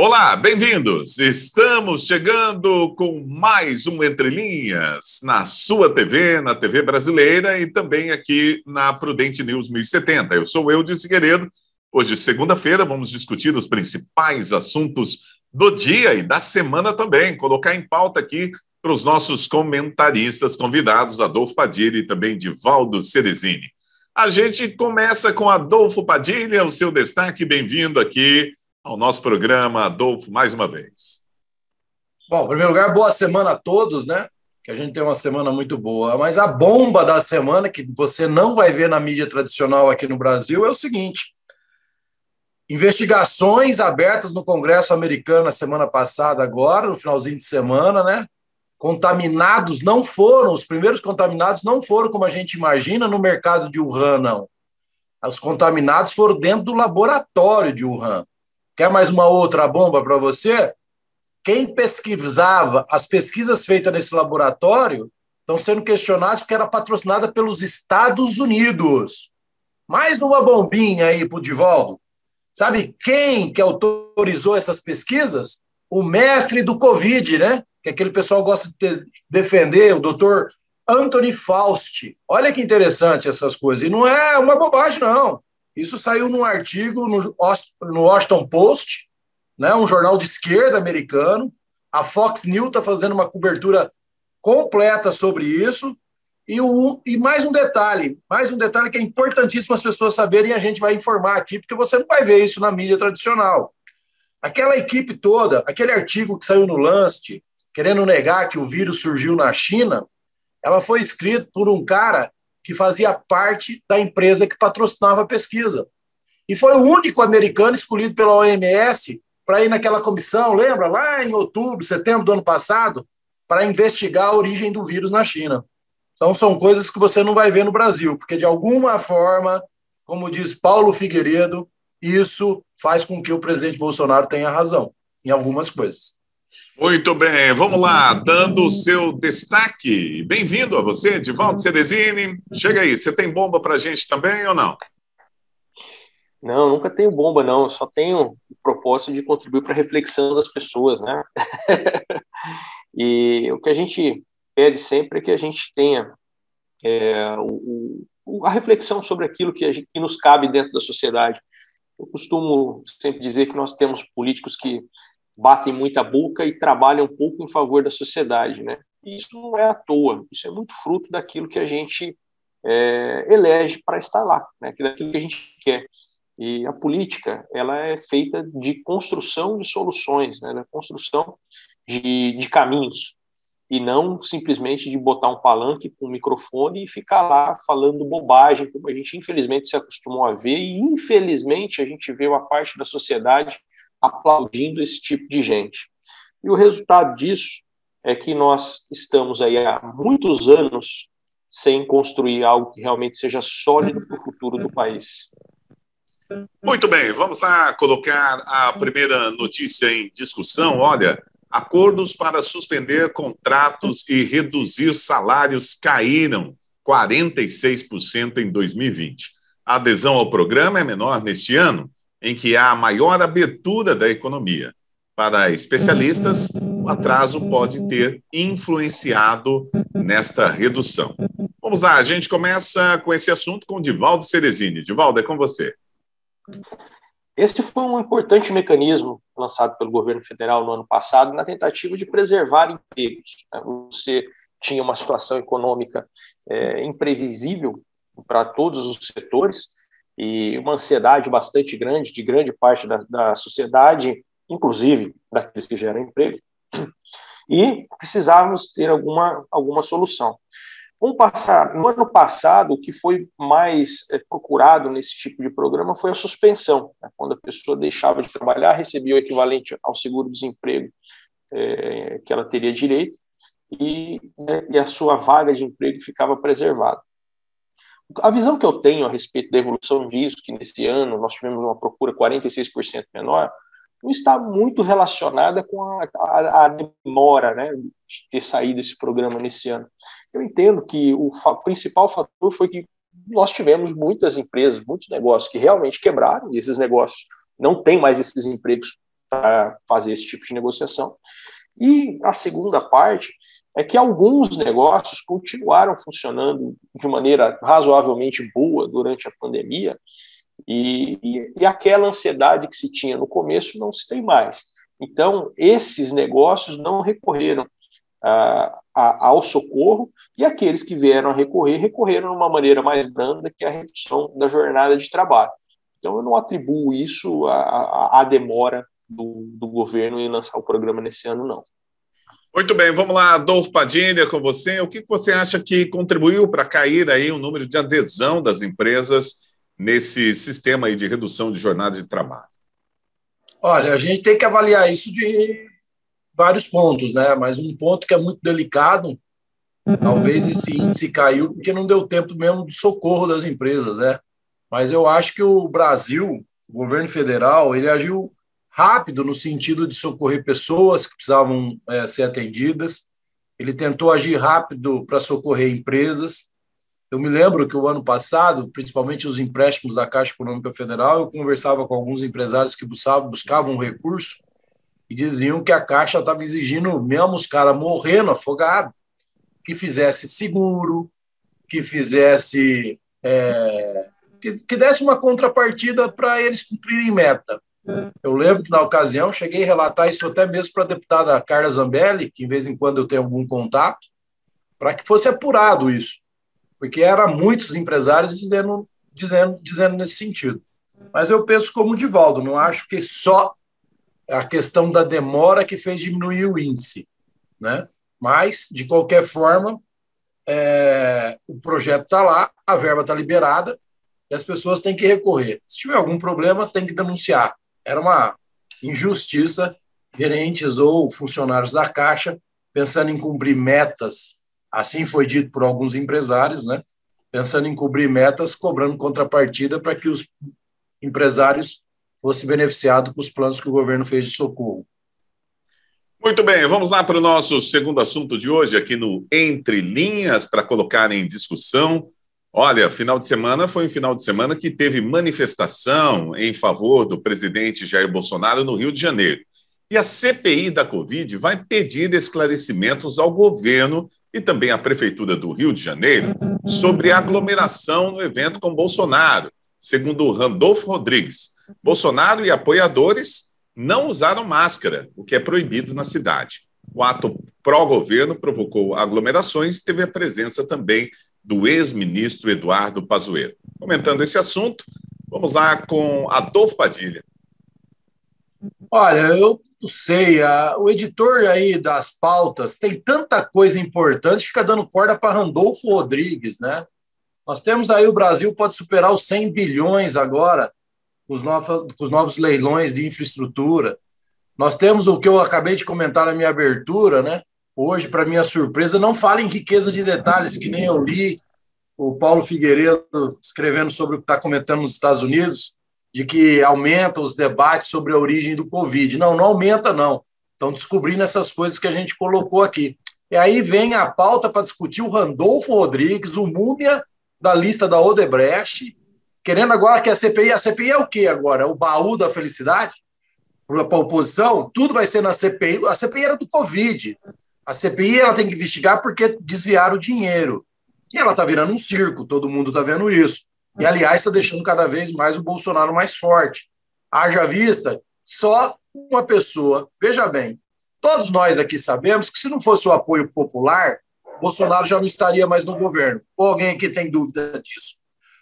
Olá, bem-vindos! Estamos chegando com mais um Entre Linhas na sua TV, na TV brasileira e também aqui na Prudente News 1070. Eu sou Eudes Figueiredo. Hoje, segunda-feira, vamos discutir os principais assuntos do dia e da semana também. Colocar em pauta aqui para os nossos comentaristas convidados, Adolfo Padilha e também Divaldo Ceresini. A gente começa com Adolfo Padilha, o seu destaque. Bem-vindo aqui ao nosso programa, Adolfo, mais uma vez. Bom, em primeiro lugar, boa semana a todos, né? Que a gente tem uma semana muito boa. Mas a bomba da semana, que você não vai ver na mídia tradicional aqui no Brasil, é o seguinte: investigações abertas no Congresso americano a semana passada, agora, no finalzinho de semana, né? Contaminados não foram, os primeiros contaminados não foram, como a gente imagina, no mercado de Wuhan, não. Os contaminados foram dentro do laboratório de Wuhan. Quer mais uma outra bomba para você? Quem pesquisava, as pesquisas feitas nesse laboratório estão sendo questionadas porque era patrocinada pelos Estados Unidos. Mais uma bombinha aí para o Divaldo. Sabe quem que autorizou essas pesquisas? O mestre do Covid, né? Que aquele pessoal gosta de defender, o doutor Anthony Fauci. Olha que interessante essas coisas. E não é uma bobagem, não. Isso saiu num artigo no Washington Post, né, um jornal de esquerda americano. A Fox News está fazendo uma cobertura completa sobre isso. E mais um detalhe que é importantíssimo as pessoas saberem e a gente vai informar aqui, porque você não vai ver isso na mídia tradicional. Aquela equipe toda, aquele artigo que saiu no Lancet, querendo negar que o vírus surgiu na China, ela foi escrita por um cara que fazia parte da empresa que patrocinava a pesquisa. E foi o único americano escolhido pela OMS para ir naquela comissão, lembra? Lá em outubro, setembro do ano passado, para investigar a origem do vírus na China. Então, são coisas que você não vai ver no Brasil, porque, de alguma forma, como diz Paulo Figueiredo, isso faz com que o presidente Bolsonaro tenha razão em algumas coisas. Muito bem, vamos lá, dando o seu destaque. Bem-vindo a você, Divaldo Ceresini. Chega aí, você tem bomba para a gente também ou não? Não, nunca tenho bomba, não. Eu só tenho o propósito de contribuir para a reflexão das pessoas, né? E o que a gente pede sempre é que a gente tenha a reflexão sobre aquilo que nos cabe dentro da sociedade. Eu costumo sempre dizer que nós temos políticos que batem muita boca e trabalham um pouco em favor da sociedade, né? E isso não é à toa, isso é muito fruto daquilo que a gente elege para estar lá, né? Daquilo que a gente quer. E a política, ela é feita de construção de soluções, né? Da construção de caminhos, e não simplesmente de botar um palanque com um microfone e ficar lá falando bobagem, como a gente infelizmente se acostumou a ver, e infelizmente a gente vê uma parte da sociedade aplaudindo esse tipo de gente. E o resultado disso é que nós estamos aí há muitos anos sem construir algo que realmente seja sólido para o futuro do país. Muito bem, vamos lá colocar a primeira notícia em discussão. Olha, acordos para suspender contratos e reduzir salários caíram 46% em 2020. A adesão ao programa é menor neste ano, em que há maior abertura da economia. Para especialistas, o atraso pode ter influenciado nesta redução. Vamos lá, a gente começa com esse assunto com o Divaldo Ceresini. Divaldo, é com você. Esse foi um importante mecanismo lançado pelo governo federal no ano passado na tentativa de preservar empregos. Você tinha uma situação econômica imprevisível para todos os setores, e uma ansiedade bastante grande de grande parte da sociedade, inclusive daqueles que geram emprego, e precisávamos ter alguma solução. No ano passado, o que foi mais procurado nesse tipo de programa foi a suspensão, né? Quando a pessoa deixava de trabalhar, recebia o equivalente ao seguro-desemprego que ela teria direito, e a sua vaga de emprego ficava preservada. A visão que eu tenho a respeito da evolução disso, que nesse ano nós tivemos uma procura 46% menor, não está muito relacionada com a demora, né, de ter saído esse programa nesse ano. Eu entendo que o principal fator foi que nós tivemos muitas empresas, muitos negócios que realmente quebraram, e esses negócios não têm mais esses empregos para fazer esse tipo de negociação. E a segunda parte é que alguns negócios continuaram funcionando de maneira razoavelmente boa durante a pandemia, e aquela ansiedade que se tinha no começo não se tem mais. Então, esses negócios não recorreram ao socorro, e aqueles que vieram a recorrer, recorreram de uma maneira mais branda, que é a redução da jornada de trabalho. Então, eu não atribuo isso à demora do governo em lançar o programa nesse ano, não. Muito bem, vamos lá, Adolfo Padilha, com você. O que você acha que contribuiu para cair aí o número de adesão das empresas nesse sistema aí de redução de jornada de trabalho? Olha, a gente tem que avaliar isso de vários pontos, né? Mas um ponto que é muito delicado, talvez esse índice caiu porque não deu tempo mesmo de socorro das empresas, né? Mas eu acho que o Brasil, o governo federal, ele agiu rápido no sentido de socorrer pessoas que precisavam ser atendidas. Ele tentou agir rápido para socorrer empresas. Eu me lembro que o ano passado, principalmente os empréstimos da Caixa Econômica Federal, eu conversava com alguns empresários que buscavam recurso e diziam que a Caixa estava exigindo mesmo os caras morrendo afogados, que fizesse seguro, que fizesse que desse uma contrapartida para eles cumprirem meta. Eu lembro que, na ocasião, cheguei a relatar isso até mesmo para a deputada Carla Zambelli, que, de vez em quando, eu tenho algum contato, para que fosse apurado isso, porque eram muitos empresários dizendo nesse sentido. Mas eu penso como o Divaldo, não acho que só a questão da demora que fez diminuir o índice, né? Mas, de qualquer forma, o projeto está lá, a verba está liberada, e as pessoas têm que recorrer. Se tiver algum problema, tem que denunciar. Era uma injustiça gerentes ou funcionários da Caixa pensando em cumprir metas, assim foi dito por alguns empresários, né? Pensando em cumprir metas, cobrando contrapartida para que os empresários fossem beneficiados com os planos que o governo fez de socorro. Muito bem, vamos lá para o nosso segundo assunto de hoje, aqui no Entre Linhas, para colocar em discussão. Olha, final de semana foi um final de semana que teve manifestação em favor do presidente Jair Bolsonaro no Rio de Janeiro. E a CPI da Covid vai pedir esclarecimentos ao governo e também à Prefeitura do Rio de Janeiro sobre a aglomeração no evento com Bolsonaro. Segundo Randolfo Rodrigues, Bolsonaro e apoiadores não usaram máscara, o que é proibido na cidade. O ato pró-governo provocou aglomerações e teve a presença também do ex-ministro Eduardo Pazuello. Comentando esse assunto, vamos lá com Adolfo Padilha. Olha, eu não sei, o editor aí das pautas tem tanta coisa importante, fica dando corda para Randolfo Rodrigues, né? Nós temos aí, o Brasil pode superar os 100 bilhões agora, com os novos leilões de infraestrutura. Nós temos o que eu acabei de comentar na minha abertura, né? Hoje, para minha surpresa, não fala em riqueza de detalhes, que nem eu li o Paulo Figueiredo escrevendo sobre o que está comentando nos Estados Unidos, de que aumenta os debates sobre a origem do Covid. Não, não aumenta, não. Estão descobrindo essas coisas que a gente colocou aqui. E aí vem a pauta para discutir o Randolfo Rodrigues, o múmia da lista da Odebrecht, querendo agora que a CPI é o quê agora? É o baú da felicidade? Para a oposição, tudo vai ser na CPI. A CPI era do Covid. A CPI ela tem que investigar porque desviaram o dinheiro. E ela está virando um circo, todo mundo está vendo isso. E, aliás, está deixando cada vez mais o Bolsonaro mais forte. Haja vista, só uma pessoa. Veja bem, todos nós aqui sabemos que se não fosse o apoio popular, Bolsonaro já não estaria mais no governo. Ou alguém aqui tem dúvida disso?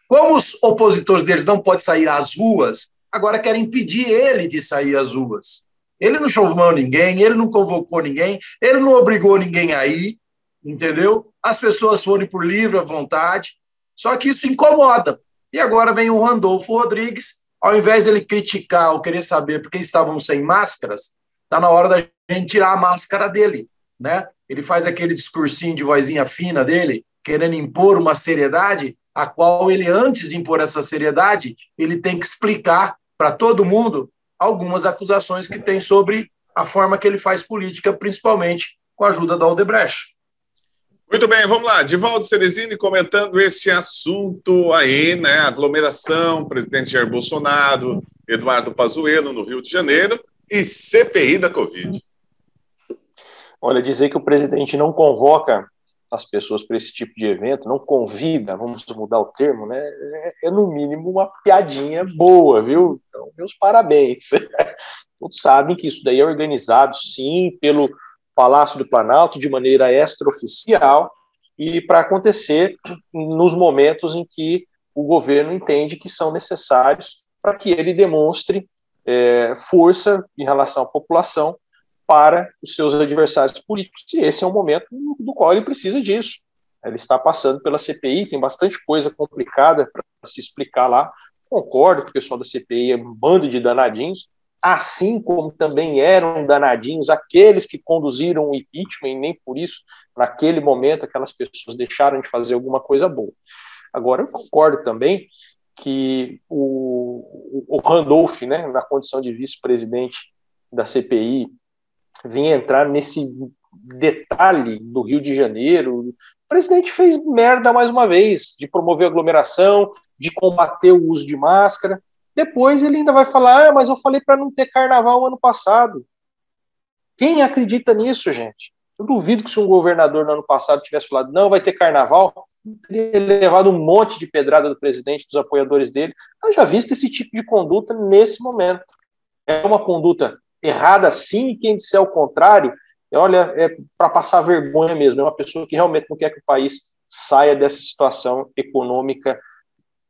Como os opositores deles não podem sair às ruas, agora querem impedir ele de sair às ruas. Ele não chamou ninguém, ele não convocou ninguém, ele não obrigou ninguém a ir, entendeu? As pessoas foram por livre vontade, só que isso incomoda. E agora vem o Randolfo Rodrigues, ao invés de ele criticar ou querer saber porque estavam sem máscaras, está na hora da gente tirar a máscara dele, né? Ele faz aquele discursinho de vozinha fina dele, querendo impor uma seriedade, a qual ele, antes de impor essa seriedade, ele tem que explicar para todo mundo algumas acusações que tem sobre a forma que ele faz política, principalmente com a ajuda da Odebrecht. Muito bem, vamos lá. Divaldo Ceresini comentando esse assunto aí, né? Aglomeração, presidente Jair Bolsonaro, Eduardo Pazuello no Rio de Janeiro e CPI da Covid. Olha, dizer que o presidente não convoca as pessoas para esse tipo de evento, não convida, vamos mudar o termo, né? É no mínimo uma piadinha boa, viu? Então, meus parabéns. Todos sabem que isso daí é organizado, sim, pelo Palácio do Planalto, de maneira extraoficial, e para acontecer nos momentos em que o governo entende que são necessários para que ele demonstre força em relação à população para os seus adversários políticos. E esse é um momento do qual ele precisa disso. Ele está passando pela CPI, tem bastante coisa complicada para se explicar lá. Concordo que o pessoal da CPI é um bando de danadinhos, assim como também eram danadinhos aqueles que conduziram o impeachment, e nem por isso, naquele momento, aquelas pessoas deixaram de fazer alguma coisa boa. Agora, eu concordo também que o Randolph, né, na condição de vice-presidente da CPI, vinha entrar nesse detalhe do Rio de Janeiro. O presidente fez merda mais uma vez, de promover aglomeração, de combater o uso de máscara. Depois ele ainda vai falar, mas eu falei para não ter carnaval ano passado. Quem acredita nisso, gente? Eu duvido que se um governador no ano passado tivesse falado, não, vai ter carnaval, teria levado um monte de pedrada do presidente, dos apoiadores dele. Eu já visto esse tipo de conduta nesse momento. É uma conduta errada, sim, e quem disser o contrário, olha, é para passar vergonha mesmo. É uma pessoa que realmente não quer que o país saia dessa situação econômica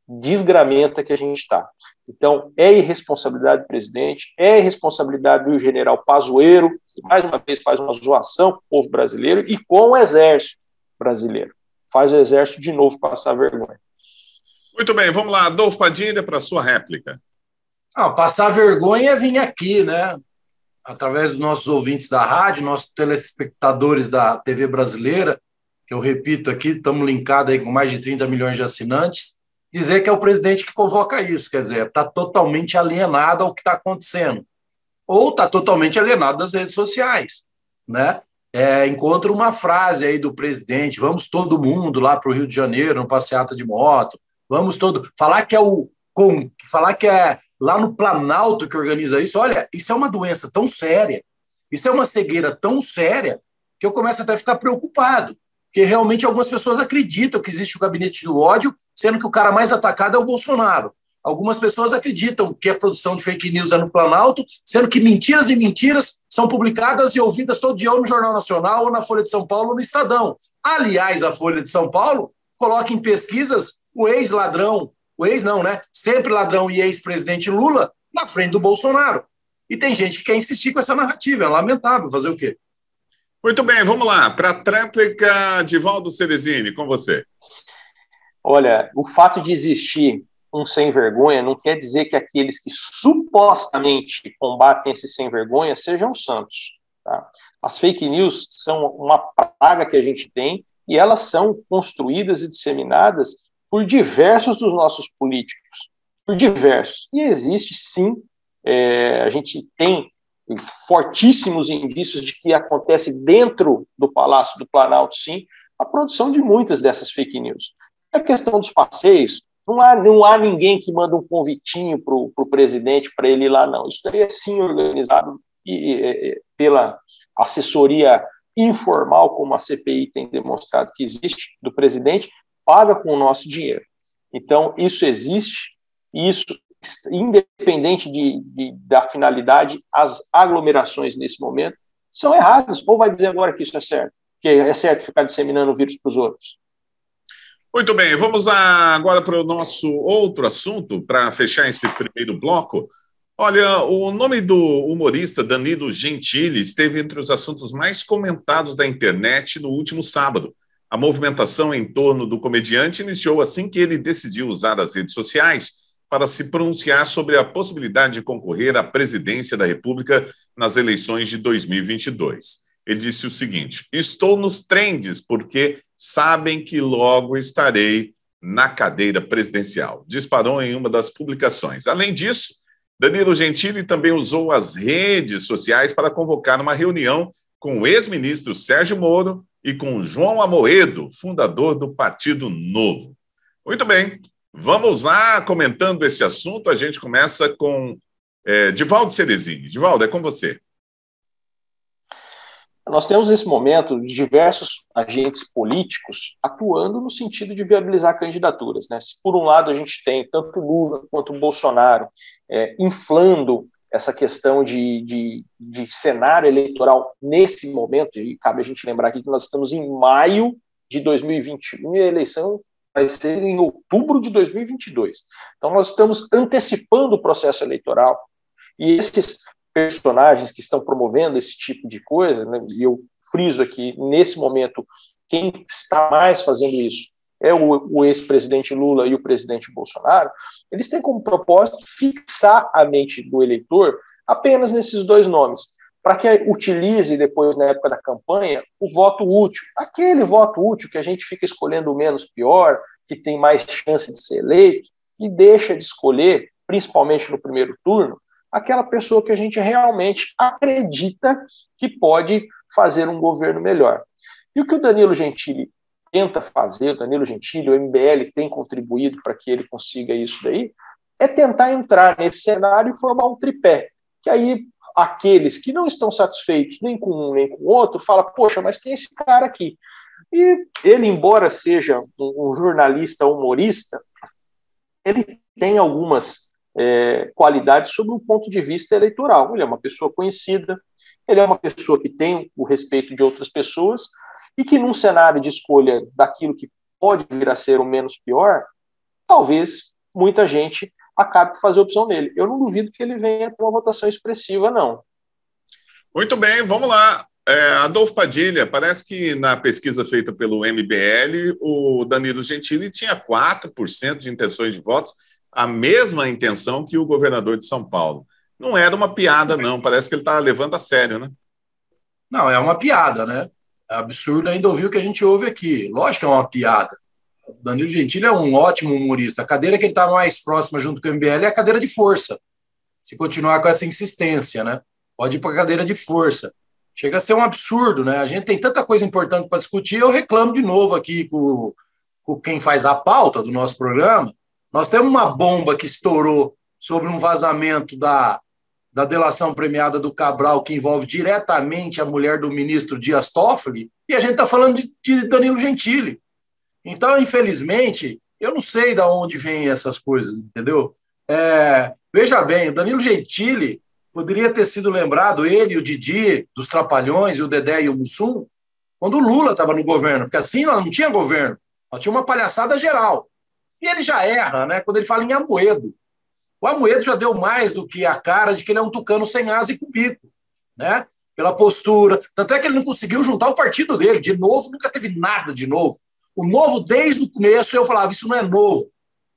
desgramenta que a gente está. Então, é irresponsabilidade do presidente, é irresponsabilidade do general Pazuello, que mais uma vez faz uma zoação com o povo brasileiro e com o exército brasileiro. Faz o exército de novo passar vergonha. Muito bem, vamos lá, Adolfo Padilha, para a sua réplica. Passar vergonha é vir aqui, né? Através dos nossos ouvintes da rádio, nossos telespectadores da TV brasileira, que eu repito aqui, estamos linkados aí com mais de 30 milhões de assinantes, dizer que é o presidente que convoca isso, quer dizer, está totalmente alienado ao que está acontecendo, ou está totalmente alienado das redes sociais, né? Encontra uma frase aí do presidente, vamos todo mundo lá para o Rio de Janeiro, no passeata de moto, vamos todo... Falar que é lá no Planalto que organiza isso, olha, isso é uma doença tão séria, isso é uma cegueira tão séria, que eu começo até a ficar preocupado, porque realmente algumas pessoas acreditam que existe o gabinete do ódio, sendo que o cara mais atacado é o Bolsonaro. Algumas pessoas acreditam que a produção de fake news é no Planalto, sendo que mentiras e mentiras são publicadas e ouvidas todo dia ou no Jornal Nacional, ou na Folha de São Paulo, ou no Estadão. Aliás, a Folha de São Paulo coloca em pesquisas o ex-ladrão, o ex não, né? Sempre ladrão e ex-presidente Lula na frente do Bolsonaro. E tem gente que quer insistir com essa narrativa, é lamentável, fazer o quê? Muito bem, vamos lá. Para a tréplica, Divaldo Ceresini, com você. Olha, o fato de existir um sem-vergonha não quer dizer que aqueles que supostamente combatem esse sem-vergonha sejam santos. Tá? As fake news são uma praga que a gente tem e elas são construídas e disseminadas por diversos dos nossos políticos. Por diversos. E existe, sim, a gente tem fortíssimos indícios de que acontece dentro do Palácio do Planalto, sim, a produção de muitas dessas fake news. A questão dos passeios, não há ninguém que manda um convitinho para o presidente para ele ir lá, não. Isso daí é sim organizado pela assessoria informal, como a CPI tem demonstrado que existe, do presidente, paga com o nosso dinheiro. Então, isso existe, e isso, independente da finalidade, as aglomerações nesse momento são erradas. Ou vai dizer agora que isso é certo? Que é certo ficar disseminando o vírus para os outros? Muito bem, vamos agora para o nosso outro assunto, para fechar esse primeiro bloco. Olha, o nome do humorista Danilo Gentili esteve entre os assuntos mais comentados da internet no último sábado. A movimentação em torno do comediante iniciou assim que ele decidiu usar as redes sociais para se pronunciar sobre a possibilidade de concorrer à presidência da República nas eleições de 2022. Ele disse o seguinte: estou nos trends porque sabem que logo estarei na cadeira presidencial. Disparou em uma das publicações. Além disso, Danilo Gentili também usou as redes sociais para convocar uma reunião com o ex-ministro Sérgio Moro e com João Amoedo, fundador do Partido Novo. Muito bem, vamos lá comentando esse assunto. A gente começa com Divaldo Ceresini. Divaldo, é com você. Nós temos, nesse momento, diversos agentes políticos atuando no sentido de viabilizar candidaturas, né? Se, por um lado, a gente tem tanto Lula quanto Bolsonaro inflando essa questão de cenário eleitoral nesse momento, e cabe a gente lembrar aqui que nós estamos em maio de 2021 e a eleição vai ser em outubro de 2022. Então, nós estamos antecipando o processo eleitoral e esses personagens que estão promovendo esse tipo de coisa, né, e eu friso aqui, nesse momento, quem está mais fazendo isso é o ex-presidente Lula e o presidente Bolsonaro. Eles têm como propósito fixar a mente do eleitor apenas nesses dois nomes, para que utilize depois, na época da campanha, o voto útil. Aquele voto útil que a gente fica escolhendo o menos pior, que tem mais chance de ser eleito, e deixa de escolher, principalmente no primeiro turno, aquela pessoa que a gente realmente acredita que pode fazer um governo melhor. E o que o Danilo Gentili tenta fazer, o Danilo Gentili, o MBL tem contribuído para que ele consiga isso daí, é tentar entrar nesse cenário e formar um tripé, que aí aqueles que não estão satisfeitos nem com um nem com o outro, fala, poxa, mas tem esse cara aqui. E ele, embora seja um jornalista humorista, ele tem algumas qualidades sob um ponto de vista eleitoral. Ele é uma pessoa conhecida, ele é uma pessoa que tem o respeito de outras pessoas e que num cenário de escolha daquilo que pode vir a ser o menos pior, talvez muita gente acabe por fazer opção nele. Eu não duvido que ele venha ter uma votação expressiva, não. Muito bem, vamos lá. Adolfo Padilha, parece que na pesquisa feita pelo MBL, o Danilo Gentili tinha 4% de intenções de votos, a mesma intenção que o governador de São Paulo. Não era uma piada, não. Parece que ele está levando a sério, né? Não, é uma piada, né? É absurdo ainda ouvir o que a gente ouve aqui. Lógico que é uma piada. O Danilo Gentili é um ótimo humorista. A cadeira que ele está mais próxima junto com o MBL é a cadeira de força. Se continuar com essa insistência, né? Pode ir para a cadeira de força. Chega a ser um absurdo, né? A gente tem tanta coisa importante para discutir. Eu reclamo de novo aqui com quem faz a pauta do nosso programa. Nós temos uma bomba que estourou sobre um vazamento da delação premiada do Cabral, que envolve diretamente a mulher do ministro Dias Toffoli, e a gente está falando de Danilo Gentili. Então, infelizmente, eu não sei de onde vêm essas coisas, entendeu? Veja bem, o Danilo Gentili poderia ter sido lembrado, ele, o Didi, dos Trapalhões, e o Dedé e o Mussum, quando o Lula estava no governo, porque assim nós não tinha governo, nós tinha uma palhaçada geral. E ele já erra, né, quando ele fala em Amoedo. O Amoedo já deu mais do que a cara de que ele é um tucano sem asa e com bico, né? Pela postura. Tanto é que ele não conseguiu juntar o partido dele. De novo, nunca teve nada de novo. O novo, desde o começo, eu falava, isso não é novo.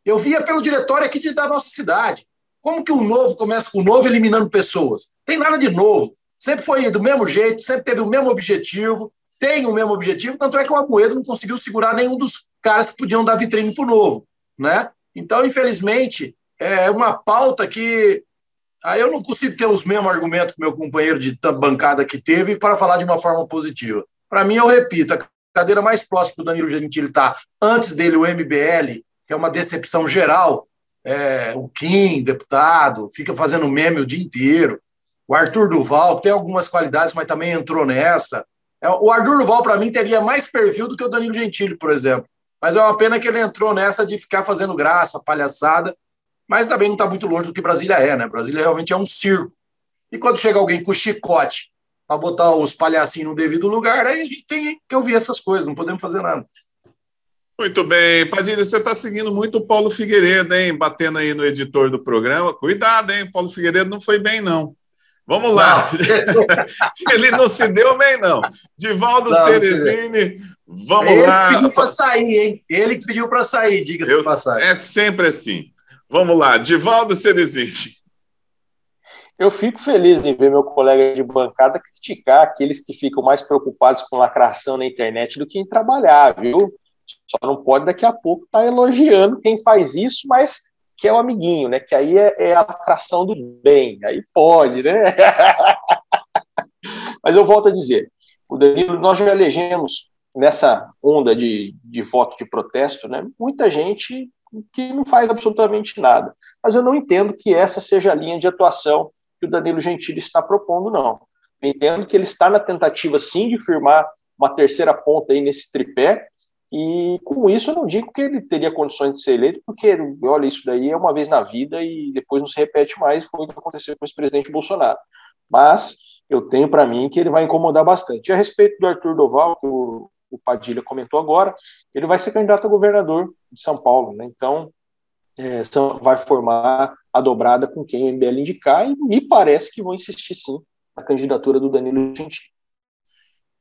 Eu via pelo diretório aqui da nossa cidade. Como que o novo começa com o novo eliminando pessoas? Tem nada de novo. Sempre foi do mesmo jeito, sempre teve o mesmo objetivo, tem o mesmo objetivo, tanto é que o Amoedo não conseguiu segurar nenhum dos caras que podiam dar vitrine para o novo, né? Então, infelizmente, é uma pauta que eu não consigo ter os mesmos argumentos que meu companheiro de bancada que teve para falar de uma forma positiva. Para mim, eu repito, a cadeira mais próxima do Danilo Gentili está antes dele o MBL, que é uma decepção geral, o Kim, deputado, fica fazendo meme o dia inteiro, o Arthur Duval, que tem algumas qualidades, mas também entrou nessa. O Arthur Duval, para mim, teria mais perfil do que o Danilo Gentili, por exemplo. Mas é uma pena que ele entrou nessa de ficar fazendo graça, palhaçada, mas também não está muito longe do que Brasília é, né? Brasília realmente é um circo. E quando chega alguém com chicote para botar os palhacinhos no devido lugar, aí a gente tem que ouvir essas coisas, não podemos fazer nada. Muito bem. Padilha, você está seguindo muito o Paulo Figueiredo, hein? Batendo aí no editor do programa. Cuidado, hein? Paulo Figueiredo não foi bem, não. Vamos lá. Ele não se deu bem, não. Divaldo Ceresini, vamos lá. Ele que pediu para sair, hein? Ele que pediu para sair, diga-se de passagem. É sempre assim. Vamos lá, Divaldo Ceresini. Eu fico feliz em ver meu colega de bancada criticar aqueles que ficam mais preocupados com lacração na internet do que em trabalhar, viu? Só não pode daqui a pouco estar elogiando quem faz isso, mas que é o amiguinho, né? Que aí é a lacração do bem. Aí pode, né? Mas eu volto a dizer, o Danilo, nós já elegemos nessa onda de voto de protesto, né? Muita gente que não faz absolutamente nada. Mas eu não entendo que essa seja a linha de atuação que o Danilo Gentili está propondo, não. Eu entendo que ele está na tentativa, sim, de firmar uma terceira ponta aí nesse tripé, e com isso eu não digo que ele teria condições de ser eleito, porque, olha, isso daí é uma vez na vida e depois não se repete mais, foi o que aconteceu com o ex-presidente Bolsonaro. Mas eu tenho para mim que ele vai incomodar bastante. E a respeito do Arthur Doval, que o Padilha comentou agora, ele vai ser candidato a governador de São Paulo, né? Então, vai formar a dobrada com quem o MBL indicar, e me parece que vão insistir, sim, na candidatura do Danilo Gentili.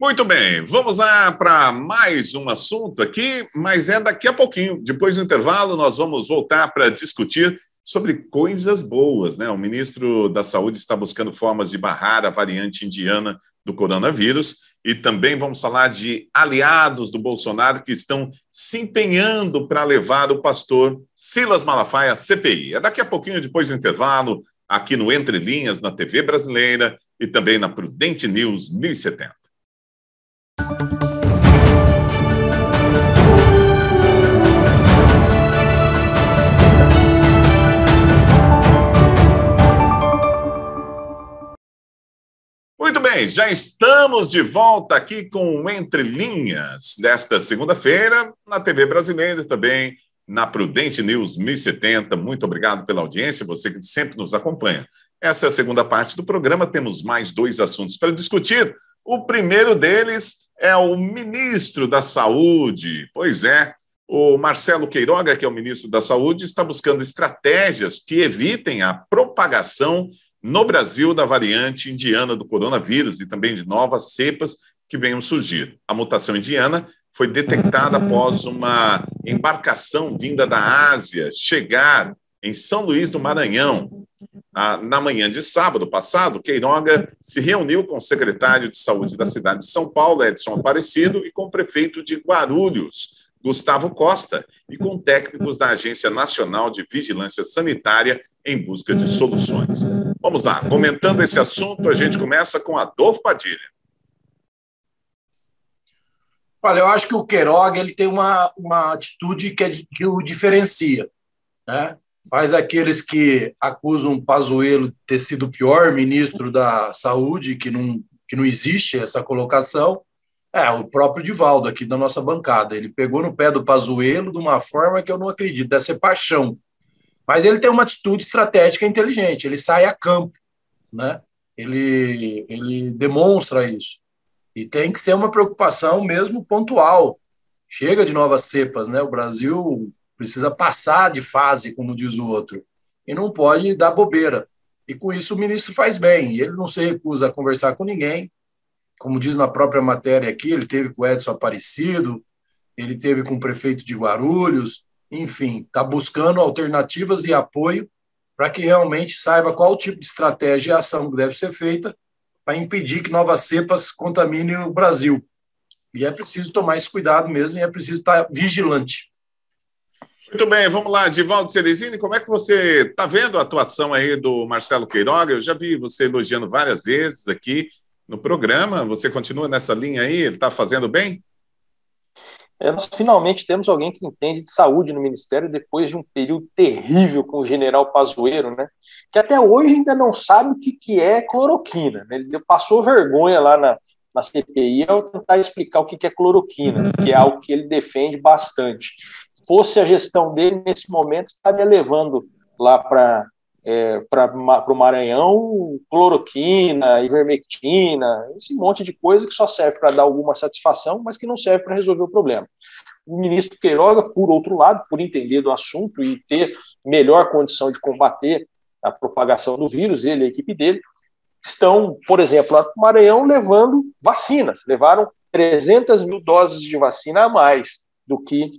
Muito bem, vamos lá para mais um assunto aqui, mas é daqui a pouquinho. Depois do intervalo, nós vamos voltar para discutir sobre coisas boas, né? O ministro da Saúde está buscando formas de barrar a variante indiana do coronavírus, e também vamos falar de aliados do Bolsonaro que estão se empenhando para levar o pastor Silas Malafaia à CPI. É daqui a pouquinho, depois do intervalo, aqui no Entre Linhas, na TV Brasileira e também na Prudente News 1070. Muito bem, já estamos de volta aqui com o Entre Linhas desta segunda-feira, na TV Brasileira e também na Prudente News 1070. Muito obrigado pela audiência, você que sempre nos acompanha. Essa é a segunda parte do programa, temos mais 2 assuntos para discutir. O primeiro deles é o ministro da Saúde. Pois é, o Marcelo Queiroga, que é o ministro da Saúde, está buscando estratégias que evitem a propagação no Brasil da variante indiana do coronavírus e também de novas cepas que venham surgir. A mutação indiana foi detectada após uma embarcação vinda da Ásia chegar em São Luís do Maranhão. Na manhã de sábado passado, Queiroga se reuniu com o secretário de Saúde da cidade de São Paulo, Edson Aparecido, e com o prefeito de Guarulhos, Gustavo Costa, e com técnicos da Agência Nacional de Vigilância Sanitária em busca de soluções. Vamos lá, comentando esse assunto, a gente começa com Adolfo Padilha. Olha, eu acho que o Queiroga ele tem uma atitude que o diferencia, né? Faz aqueles que acusam Pazuello de ter sido o pior ministro da Saúde, que não existe essa colocação. O próprio Divaldo, aqui da nossa bancada. Ele pegou no pé do Pazuello de uma forma que eu não acredito, deve ser paixão. Mas ele tem uma atitude estratégica inteligente, ele sai a campo, né? Ele demonstra isso. E tem que ser uma preocupação mesmo pontual. Chega de novas cepas, né? O Brasil precisa passar de fase, como diz o outro, e não pode dar bobeira. E com isso o ministro faz bem, ele não se recusa a conversar com ninguém, como diz na própria matéria aqui, ele teve com o Edson Aparecido, ele teve com o prefeito de Guarulhos, enfim, está buscando alternativas e apoio para que realmente saiba qual tipo de estratégia e ação que deve ser feita para impedir que novas cepas contaminem o Brasil. E é preciso tomar esse cuidado mesmo, e é preciso estar vigilante. Muito bem, vamos lá, Divaldo Ceresini, como é que você está vendo a atuação aí do Marcelo Queiroga? Eu já vi você elogiando várias vezes aqui no programa, você continua nessa linha aí, ele está fazendo bem? Nós finalmente temos alguém que entende de saúde no Ministério depois de um período terrível com o general Pazuello, né? Que até hoje ainda não sabe o que é cloroquina, né? Ele passou vergonha lá na CPI ao tentar explicar o que é cloroquina, que é algo que ele defende bastante. Fosse a gestão dele, nesse momento, estaria levando lá para o Maranhão cloroquina, ivermectina, esse monte de coisa que só serve para dar alguma satisfação, mas que não serve para resolver o problema. O ministro Queiroga, por outro lado, por entender do assunto e ter melhor condição de combater a propagação do vírus, ele e a equipe dele, estão, por exemplo, lá no Maranhão levando vacinas, levaram 300 mil doses de vacina a mais do que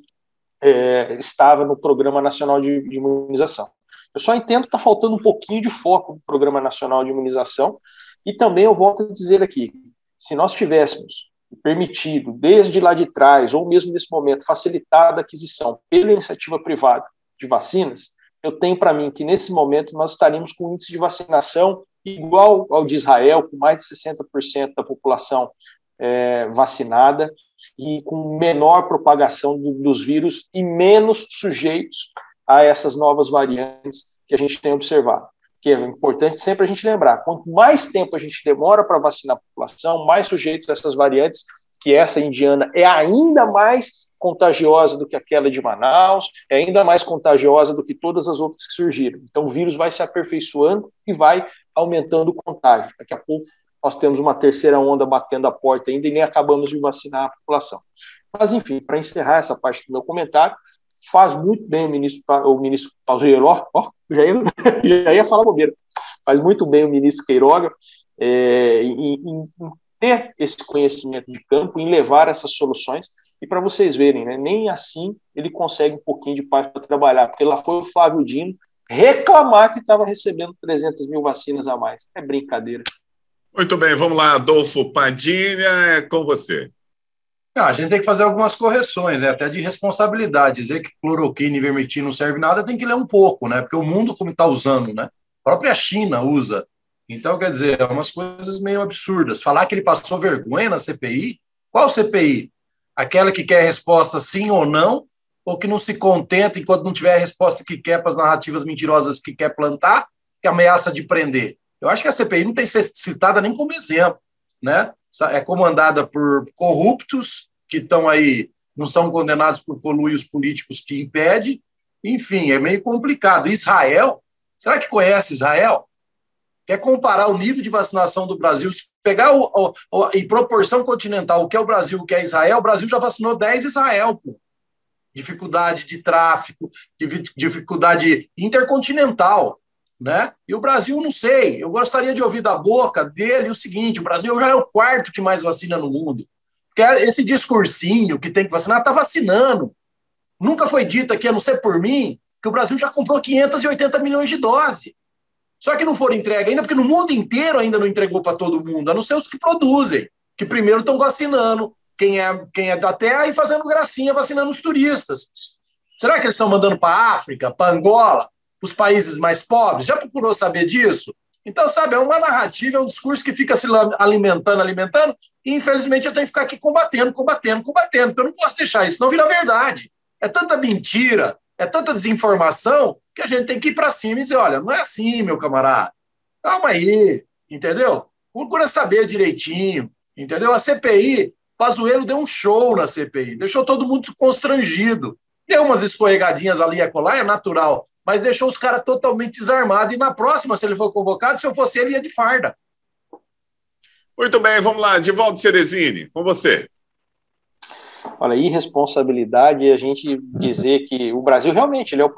estava no Programa Nacional de Imunização. Eu só entendo que está faltando um pouquinho de foco no Programa Nacional de Imunização, e também eu volto a dizer aqui, se nós tivéssemos permitido, desde lá de trás, ou mesmo nesse momento, facilitada a aquisição pela iniciativa privada de vacinas, eu tenho para mim que nesse momento nós estaríamos com um índice de vacinação igual ao de Israel, com mais de 60% da população vacinada e com menor propagação dos vírus e menos sujeitos a essas novas variantes que a gente tem observado. Que é importante sempre a gente lembrar, quanto mais tempo a gente demora para vacinar a população, mais sujeitos a essas variantes, que essa indiana é ainda mais contagiosa do que aquela de Manaus, é ainda mais contagiosa do que todas as outras que surgiram. Então o vírus vai se aperfeiçoando e vai aumentando o contágio. Daqui a pouco nós temos uma terceira onda batendo a porta ainda e nem acabamos de vacinar a população. Mas, enfim, para encerrar essa parte do meu comentário, faz muito bem o ministro Pazuello, já ia falar bobeira, faz muito bem o ministro Queiroga em ter esse conhecimento de campo, em levar essas soluções, e para vocês verem, né, nem assim ele consegue um pouquinho de paz para trabalhar, porque lá foi o Flávio Dino reclamar que estava recebendo 300 mil vacinas a mais. É brincadeira. Muito bem, vamos lá, Adolfo Padilha, é com você. A gente tem que fazer algumas correções, né? Até de responsabilidade. Dizer que cloroquina e ivermectina não serve nada, tem que ler um pouco, né? Porque o mundo como está usando, né? A própria China usa. Então, quer dizer, é umas coisas meio absurdas. Falar que ele passou vergonha na CPI? Qual CPI? Aquela que quer resposta sim ou não, ou que não se contenta enquanto não tiver a resposta que quer para as narrativas mentirosas que quer plantar, que ameaça de prender. Eu acho que a CPI não tem que ser citada nem como exemplo, né? É comandada por corruptos que estão aí, não são condenados por conluios políticos que impede. Enfim, é meio complicado. Israel, será que conhece Israel? Quer comparar o nível de vacinação do Brasil, se pegar em proporção continental o que é o Brasil, o que é Israel, o Brasil já vacinou 10 Israel, pô. Dificuldade de tráfico, dificuldade intercontinental, né? E o Brasil, não sei, eu gostaria de ouvir da boca dele o seguinte: o Brasil já é o quarto que mais vacina no mundo. Porque esse discursinho que tem que vacinar, está vacinando. Nunca foi dito aqui, a não ser por mim, que o Brasil já comprou 580 milhões de doses. Só que não foram entregues ainda, porque no mundo inteiro ainda não entregou para todo mundo, a não ser os que produzem, que primeiro estão vacinando quem é da terra e fazendo gracinha vacinando os turistas. Será que eles estão mandando para a África, para Angola, os países mais pobres? Já procurou saber disso? Então, sabe, é uma narrativa, é um discurso que fica se alimentando, e infelizmente eu tenho que ficar aqui combatendo, porque eu não posso deixar isso, não vira verdade. É tanta mentira, é tanta desinformação, que a gente tem que ir para cima e dizer: olha, não é assim, meu camarada. Calma aí, entendeu? Procura saber direitinho, entendeu? A CPI, Pazuello deu um show na CPI, deixou todo mundo constrangido. Deu umas escorregadinhas ali e acolá, é natural, mas deixou os caras totalmente desarmados. E na próxima, se ele for convocado, se eu fosse ele, ia de farda. Muito bem, vamos lá, Divaldo Ceresini, com você. Olha, irresponsabilidade é a gente dizer que o Brasil realmente ele é o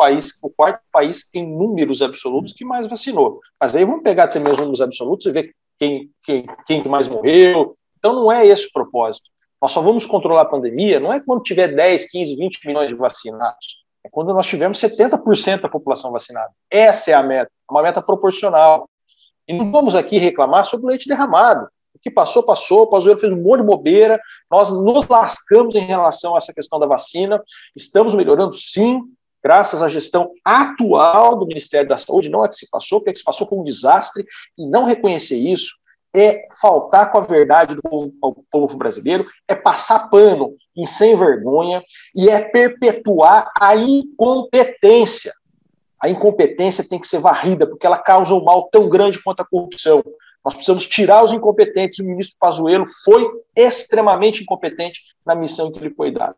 quarto país em números absolutos que mais vacinou. Mas aí vamos pegar também os números absolutos e ver quem mais morreu. Então não é esse o propósito. Nós só vamos controlar a pandemia, não é quando tiver 10, 15, 20 milhões de vacinados. É quando nós tivermos 70% da população vacinada. Essa é a meta, uma meta proporcional. E não vamos aqui reclamar sobre o leite derramado. O que passou, passou. O Pazuello fez um monte de bobeira. Nós nos lascamos em relação a essa questão da vacina. Estamos melhorando, sim, graças à gestão atual do Ministério da Saúde. Não é que se passou, porque é que se passou foi um desastre. E não reconhecer isso é faltar com a verdade do povo brasileiro, é passar pano em sem vergonha e é perpetuar a incompetência. A incompetência tem que ser varrida, porque ela causa um mal tão grande quanto a corrupção. Nós precisamos tirar os incompetentes. O ministro Pazuello foi extremamente incompetente na missão que lhe foi dada.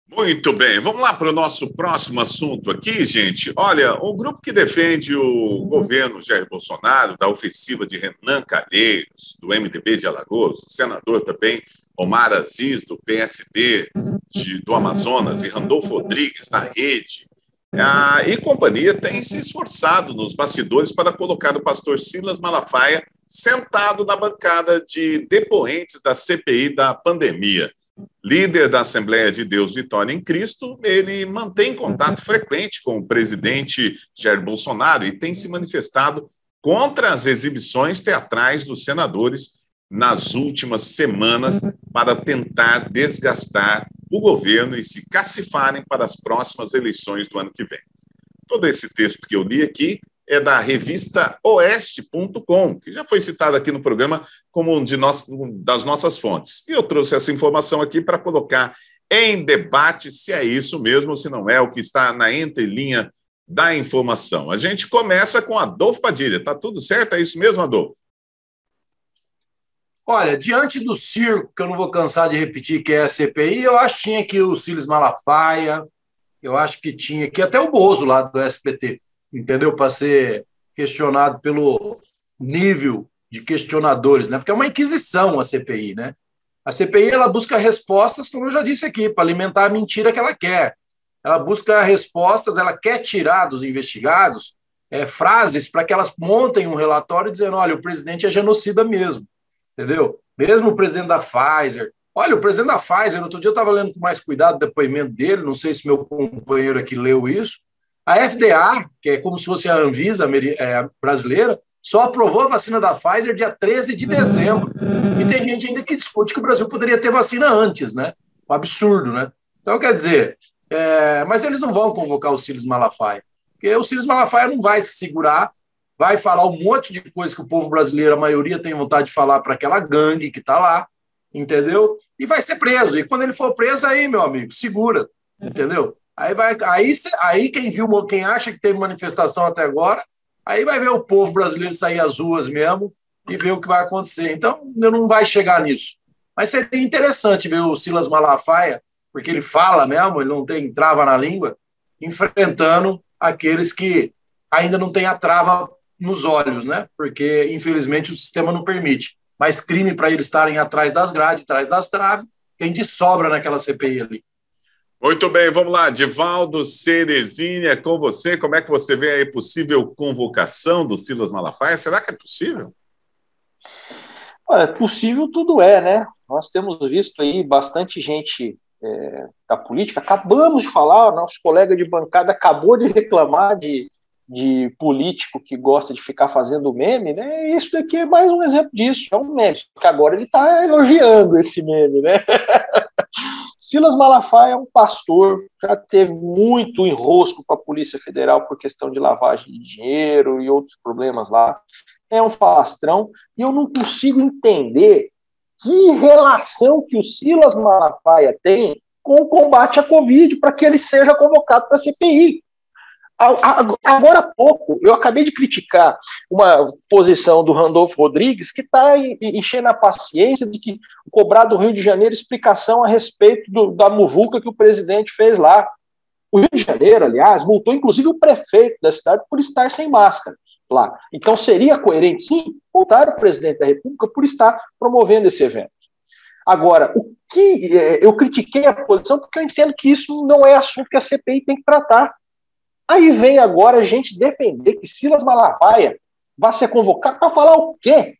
Muito bem, vamos lá para o nosso próximo assunto aqui, gente. Olha, o grupo que defende o governo Jair Bolsonaro, da ofensiva de Renan Calheiros, do MDB de Alagoas, o senador também Omar Aziz, do PSB do Amazonas, e Randolfo Rodrigues, da Rede, e companhia, tem se esforçado nos bastidores para colocar o pastor Silas Malafaia sentado na bancada de depoentes da CPI da pandemia. Líder da Assembleia de Deus Vitória em Cristo, ele mantém contato frequente com o presidente Jair Bolsonaro e tem se manifestado contra as exibições teatrais dos senadores nas últimas semanas para tentar desgastar o governo e se cacifarem para as próximas eleições do ano que vem. Todo esse texto que eu li aqui é da revista Oeste.com, que já foi citada aqui no programa como das nossas fontes. E eu trouxe essa informação aqui para colocar em debate se é isso mesmo ou se não é o que está na entrelinha da informação. A gente começa com Adolfo Padilha. Está tudo certo? É isso mesmo, Adolfo? Olha, diante do circo, que eu não vou cansar de repetir que é a CPI, eu acho que tinha aqui o Silas Malafaia, eu acho que tinha aqui até o Bozo lá do SBT, entendeu? Para ser questionado pelo nível de questionadores, né? Porque é uma inquisição a CPI, né? A CPI ela busca respostas, como eu já disse aqui, para alimentar a mentira que ela quer. Ela busca respostas, ela quer tirar dos investigados frases para que elas montem um relatório dizendo, olha, o presidente é genocida mesmo, entendeu? Mesmo o presidente da Pfizer. Olha, o presidente da Pfizer, outro dia eu estava lendo com mais cuidado o depoimento dele, não sei se meu companheiro aqui leu isso. A FDA, que é como se fosse a Anvisa brasileira, só aprovou a vacina da Pfizer dia 13 de dezembro. E tem gente ainda que discute que o Brasil poderia ter vacina antes, né? Um absurdo, né? Então, quer dizer, mas eles não vão convocar o Silas Malafaia, porque o Silas Malafaia não vai se segurar, vai falar um monte de coisa que o povo brasileiro, a maioria, tem vontade de falar para aquela gangue que está lá, entendeu? E vai ser preso. E quando ele for preso, aí, meu amigo, segura, entendeu? Aí quem viu, quem acha que teve manifestação até agora, aí vai ver o povo brasileiro sair às ruas mesmo e ver o que vai acontecer. Então, não vai chegar nisso. Mas seria interessante ver o Silas Malafaia, porque ele fala mesmo, ele não tem trava na língua, enfrentando aqueles que ainda não têm a trava nos olhos, né? Porque, infelizmente, o sistema não permite. Mas crime para eles estarem atrás das grades, atrás das traves, tem de sobra naquela CPI ali. Muito bem, vamos lá. Divaldo Cerezinha, é com você. Como é que você vê a possível convocação do Silas Malafaia? Será que é possível? Olha, possível tudo é, né? Nós temos visto aí bastante gente da política. Acabamos de falar, o nosso colega de bancada acabou de reclamar de político que gosta de ficar fazendo meme, né? Isso daqui é mais um exemplo disso, é um meme, porque agora ele está elogiando esse meme, né? Silas Malafaia é um pastor, já teve muito enrosco com a Polícia Federal por questão de lavagem de dinheiro e outros problemas lá. É um falastrão, e eu não consigo entender que relação que o Silas Malafaia tem com o combate à Covid para que ele seja convocado para a CPI. Agora há pouco, eu acabei de criticar uma posição do Randolfo Rodrigues que está enchendo a paciência de que cobrar do Rio de Janeiro explicação a respeito da muvuca que o presidente fez lá. O Rio de Janeiro, aliás, multou inclusive o prefeito da cidade por estar sem máscara lá. Então seria coerente, sim, multar o presidente da República por estar promovendo esse evento. Agora, o que eu critiquei a posição porque eu entendo que isso não é assunto que a CPI tem que tratar. Aí vem agora a gente defender que Silas Malafaia vai ser convocado para falar o quê?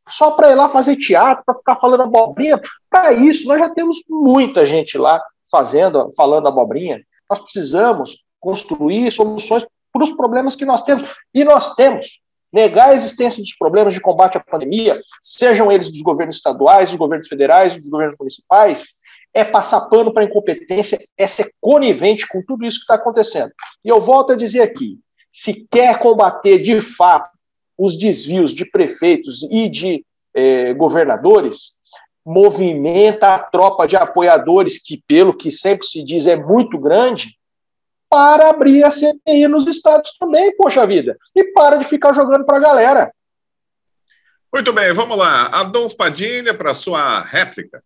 Só para ir lá fazer teatro, para ficar falando abobrinha? Para isso, nós já temos muita gente lá falando abobrinha. Nós precisamos construir soluções para os problemas que nós temos. E nós temos. Negar a existência dos problemas de combate à pandemia, sejam eles dos governos estaduais, dos governos federais, dos governos municipais, é passar pano para a incompetência, é ser conivente com tudo isso que está acontecendo. E eu volto a dizer aqui, se quer combater de fato os desvios de prefeitos e de governadores, movimenta a tropa de apoiadores, que pelo que sempre se diz é muito grande, para abrir a CPI nos estados também, poxa vida, e para de ficar jogando para a galera. Muito bem, vamos lá. Adolfo Padilha, para a sua réplica.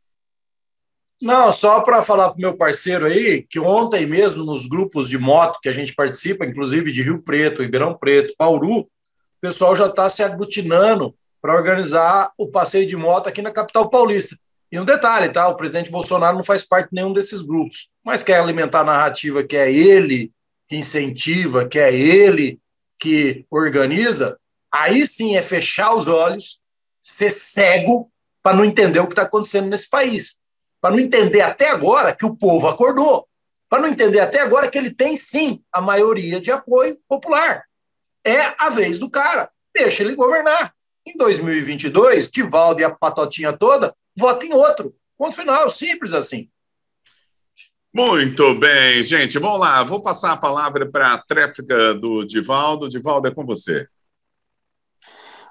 Não, só para falar para o meu parceiro aí, que ontem mesmo, nos grupos de moto que a gente participa, inclusive de Rio Preto, Ribeirão Preto, Bauru, o pessoal já está se aglutinando para organizar o passeio de moto aqui na capital paulista. E um detalhe, tá? O presidente Bolsonaro não faz parte de nenhum desses grupos, mas quer alimentar a narrativa que é ele que incentiva, que é ele que organiza, aí sim é fechar os olhos, ser cego para não entender o que está acontecendo nesse país. Para não entender até agora que o povo acordou, para não entender até agora que ele tem, sim, a maioria de apoio popular. É a vez do cara, deixa ele governar. Em 2022, Divaldo e a patotinha toda votam em outro. Ponto final, simples assim. Muito bem, gente. Vamos lá, vou passar a palavra para a tréplica do Divaldo. Divaldo, é com você.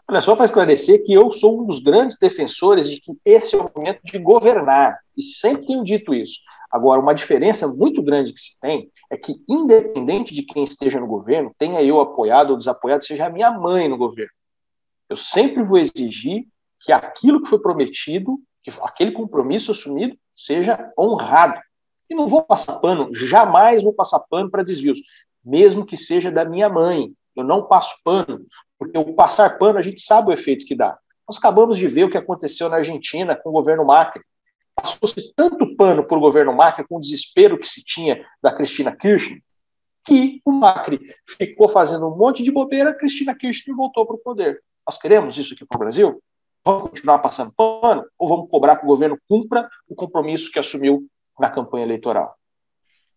Olha, só para esclarecer que eu sou um dos grandes defensores de que esse é o momento de governar, e sempre tenho dito isso. Agora, uma diferença muito grande que se tem é que, independente de quem esteja no governo, tenha eu apoiado ou desapoiado, seja a minha mãe no governo. Eu sempre vou exigir que aquilo que foi prometido, que aquele compromisso assumido, seja honrado. E não vou passar pano, jamais vou passar pano para desvios, mesmo que seja da minha mãe. Eu não passo pano, porque o passar pano a gente sabe o efeito que dá. Nós acabamos de ver o que aconteceu na Argentina com o governo Macri. Passou-se tanto pano por governo Macri, com o desespero que se tinha da Cristina Kirchner, que o Macri ficou fazendo um monte de bobeira, a Cristina Kirchner voltou para o poder. Nós queremos isso aqui para o Brasil? Vamos continuar passando pano? Ou vamos cobrar que o governo cumpra o compromisso que assumiu na campanha eleitoral?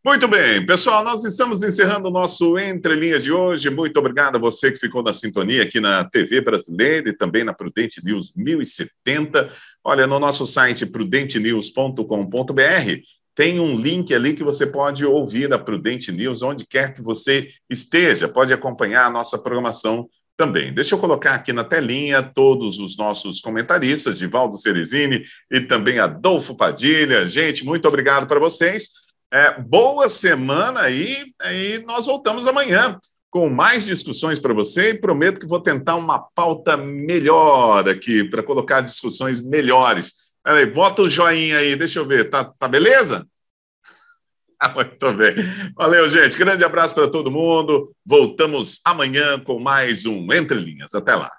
Muito bem, pessoal, nós estamos encerrando o nosso Entre Linhas de hoje. Muito obrigado a você que ficou na sintonia aqui na TV Brasileira e também na Prudente News 1070. Olha, no nosso site prudentenews.com.br tem um link ali que você pode ouvir a Prudente News onde quer que você esteja. Pode acompanhar a nossa programação também. Deixa eu colocar aqui na telinha todos os nossos comentaristas, Divaldo Ceresini e também Adolfo Padilha. Gente, muito obrigado para vocês. Boa semana aí, nós voltamos amanhã com mais discussões para você e prometo que vou tentar uma pauta melhor aqui, para colocar discussões melhores. Peraí, bota o joinha aí, deixa eu ver, tá beleza? Muito bem. Valeu, gente. Grande abraço para todo mundo. Voltamos amanhã com mais um Entre Linhas. Até lá.